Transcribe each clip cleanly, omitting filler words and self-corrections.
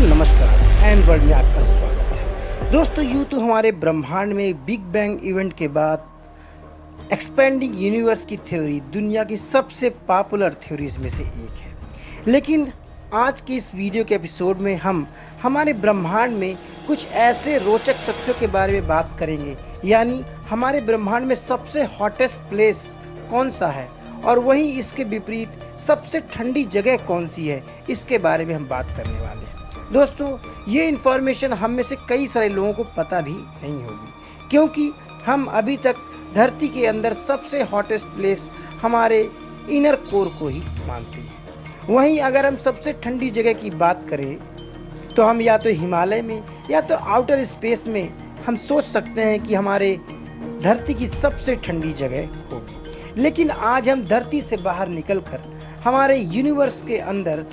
नमस्कार and world में आपका स्वागत है। दोस्तों यूँ तो हमारे ब्रह्मांड में बिग बैंग इवेंट के बाद एक्सपेंडिंग यूनिवर्स की थ्योरी दुनिया की सबसे पॉपुलर थ्योरीज में से एक है। लेकिन आज की इस वीडियो के एपिसोड में हम हमारे ब्रह्मांड में कुछ ऐसे रोचक तथ्यों के बारे में बात करेंगे, यानी हमारे ब्रह्मांड में सबसे हॉटेस्ट प्लेस कौन सा है और वहीं इसके विपरीत सबसे ठंडी जगह कौन सी है, इसके बारे में हम बात करने वाले हैं। दोस्तों ये इन्फॉर्मेशन हम में से कई सारे लोगों को पता भी नहीं होगी, क्योंकि हम अभी तक धरती के अंदर सबसे हॉटेस्ट प्लेस हमारे इनर कोर को ही मानते हैं। वहीं अगर हम सबसे ठंडी जगह की बात करें तो हम या तो हिमालय में या तो आउटर स्पेस में हम सोच सकते हैं कि हमारे धरती की सबसे ठंडी जगह होगी। लेकिन आज हम धरती से बाहर निकलकर हमारे यूनिवर्स के अंदर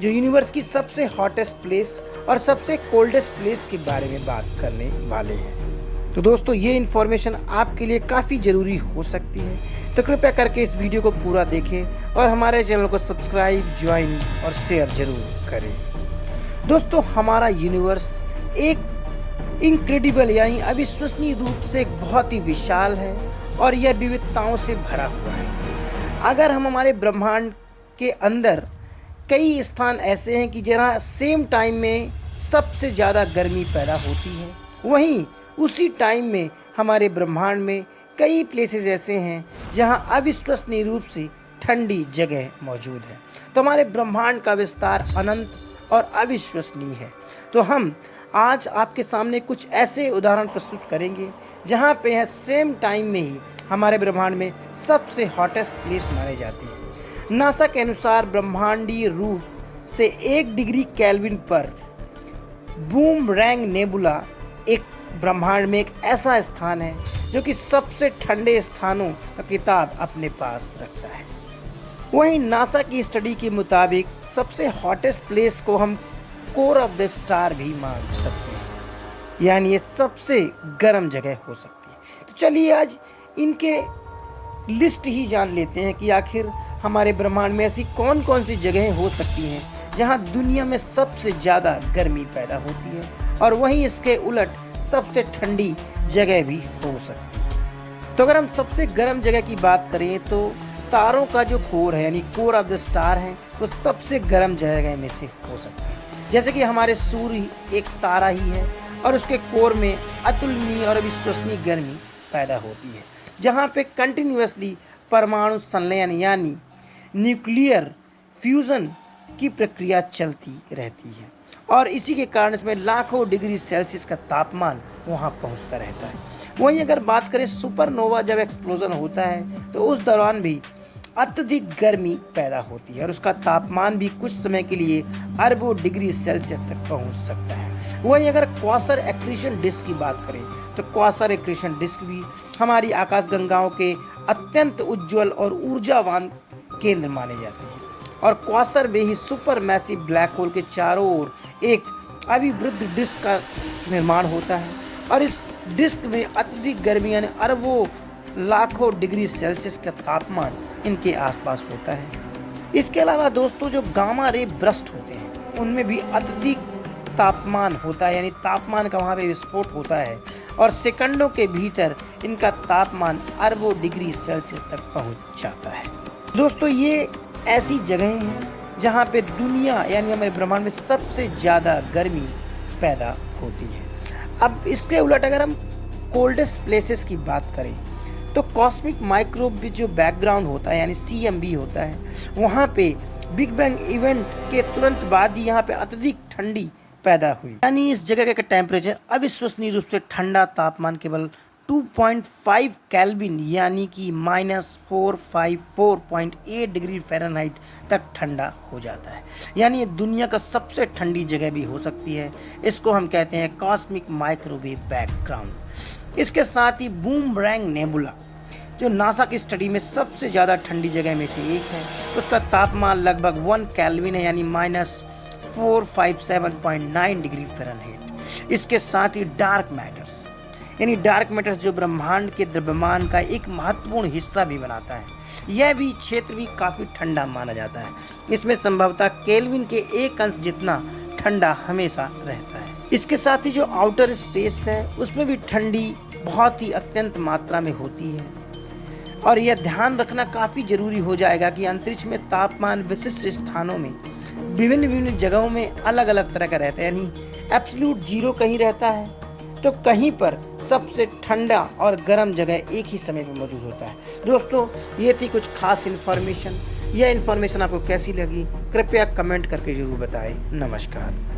जो यूनिवर्स की सबसे हॉटेस्ट प्लेस और सबसे कोल्डेस्ट प्लेस के बारे में बात करने वाले हैं। तो दोस्तों ये इन्फॉर्मेशन आपके लिए काफ़ी ज़रूरी हो सकती है, तो कृपया करके इस वीडियो को पूरा देखें और हमारे चैनल को सब्सक्राइब, ज्वाइन और शेयर जरूर करें। दोस्तों हमारा यूनिवर्स एक इनक्रेडिबल यानी अविश्वसनीय रूप से एक बहुत ही विशाल है और यह विविधताओं से भरा हुआ है। अगर हम हमारे ब्रह्मांड के अंदर कई स्थान ऐसे हैं कि जहाँ सेम टाइम में सबसे ज़्यादा गर्मी पैदा होती है, वहीं उसी टाइम में हमारे ब्रह्मांड में कई प्लेसेस ऐसे हैं जहाँ अविश्वसनीय रूप से ठंडी जगह मौजूद है। तो हमारे ब्रह्मांड का विस्तार अनंत और अविश्वसनीय है। तो हम आज आपके सामने कुछ ऐसे उदाहरण प्रस्तुत करेंगे जहाँ पे है सेम टाइम में ही हमारे ब्रह्मांड में सबसे हॉटेस्ट प्लेस माने जाते हैं। नासा के अनुसार ब्रह्मांडीय रूप से 1 डिग्री केल्विन पर बूमरैंग नेबुला एक ब्रह्मांड में एक ऐसा स्थान है जो कि सबसे ठंडे स्थानों का खिताब अपने पास रखता है। वहीं नासा की स्टडी के मुताबिक सबसे हॉटेस्ट प्लेस को हम कोर ऑफ द स्टार भी मान सकते हैं, यानी ये सबसे गर्म जगह हो सकती है। तो चलिए आज इनके लिस्ट ही जान लेते हैं कि आखिर हमारे ब्रह्मांड में ऐसी कौन कौन सी जगहें हो सकती हैं जहां दुनिया में सबसे ज़्यादा गर्मी पैदा होती है और वहीं इसके उलट सबसे ठंडी जगह भी हो सकती है। तो अगर हम सबसे गर्म जगह की बात करें तो तारों का जो कोर है यानी कोर ऑफ द स्टार है वो सबसे गर्म जगह में से हो सकता है। जैसे कि हमारे सूर्य एक तारा ही है और उसके कोर में अतुलनीय और अविश्वसनीय गर्मी पैदा होती है, जहाँ पे कंटिन्यूसली परमाणु संलयन यानी न्यूक्लियर फ्यूज़न की प्रक्रिया चलती रहती है और इसी के कारण इसमें लाखों डिग्री सेल्सियस का तापमान वहाँ पहुँचता रहता है। वहीं अगर बात करें सुपरनोवा जब एक्सप्लोजन होता है तो उस दौरान भी अत्यधिक गर्मी पैदा होती है और उसका तापमान भी कुछ समय के लिए अरबों डिग्री सेल्सियस तक पहुंच सकता है। वहीं अगर क्वासर एक्रीशन डिस्क की बात करें तो क्वासर एक्रीशन डिस्क भी हमारी आकाशगंगाओं के अत्यंत उज्जवल और ऊर्जावान केंद्र माने जाते हैं और क्वासर में ही सुपर मैसिव ब्लैक होल के चारों ओर एक अविवृद्ध डिस्क का निर्माण होता है और इस डिस्क में अत्यधिक गर्मी यानी अरबों लाखों डिग्री सेल्सियस का तापमान इनके आसपास होता है। इसके अलावा दोस्तों जो गामा रे ब्रस्ट होते हैं उनमें भी अत्यधिक तापमान होता है, यानी तापमान का वहाँ पे विस्फोट होता है और सेकंडों के भीतर इनका तापमान अरबों डिग्री सेल्सियस तक पहुँच जाता है। दोस्तों ये ऐसी जगहें हैं जहाँ पे दुनिया यानी हमारे ब्रह्मांड में सबसे ज़्यादा गर्मी पैदा होती है। अब इसके उलट अगर हम कोल्डेस्ट प्लेसेस की बात करें तो कॉस्मिक माइक्रोब जो बैकग्राउंड होता है यानी CMB होता है, वहाँ पे बिग बैंग इवेंट के तुरंत बाद ही यहाँ पे अत्यधिक ठंडी पैदा हुई, यानी इस जगह का टेम्परेचर अविश्वसनीय रूप से ठंडा तापमान केवल 2.5 केल्विन यानी कि -454.8 डिग्री फ़ारेनहाइट तक ठंडा हो जाता है, यानी ये दुनिया का सबसे ठंडी जगह भी हो सकती है। इसको हम कहते हैं कॉस्मिक माइक्रोवेव बैकग्राउंड। इसके साथ ही बूमरैंग नेबुला जो नासा की स्टडी में सबसे ज़्यादा ठंडी जगह में से एक है, उसका तापमान लगभग 1 केल्विन है यानी -457.9 डिग्री फ़ारेनहाइट। इसके साथ ही डार्क मैटर्स यानी डार्क मैटर्स जो ब्रह्मांड के द्रव्यमान का एक महत्वपूर्ण हिस्सा भी बनाता है, यह भी क्षेत्र भी काफ़ी ठंडा माना जाता है। इसमें संभवतः केल्विन के 1 अंश जितना ठंडा हमेशा रहता है। इसके साथ ही जो आउटर स्पेस है उसमें भी ठंडी बहुत ही अत्यंत मात्रा में होती है। और यह ध्यान रखना काफ़ी ज़रूरी हो जाएगा कि अंतरिक्ष में तापमान विशिष्ट स्थानों में विभिन्न विभिन्न जगहों में अलग अलग तरह का रहता है, यानी एब्सोल्यूट जीरो कहीं रहता है तो कहीं पर सबसे ठंडा और गर्म जगह एक ही समय पर मौजूद होता है। दोस्तों, ये थी कुछ खास इन्फॉर्मेशन। यह इन्फॉर्मेशन आपको कैसी लगी कृपया कमेंट करके ज़रूर बताएं। नमस्कार।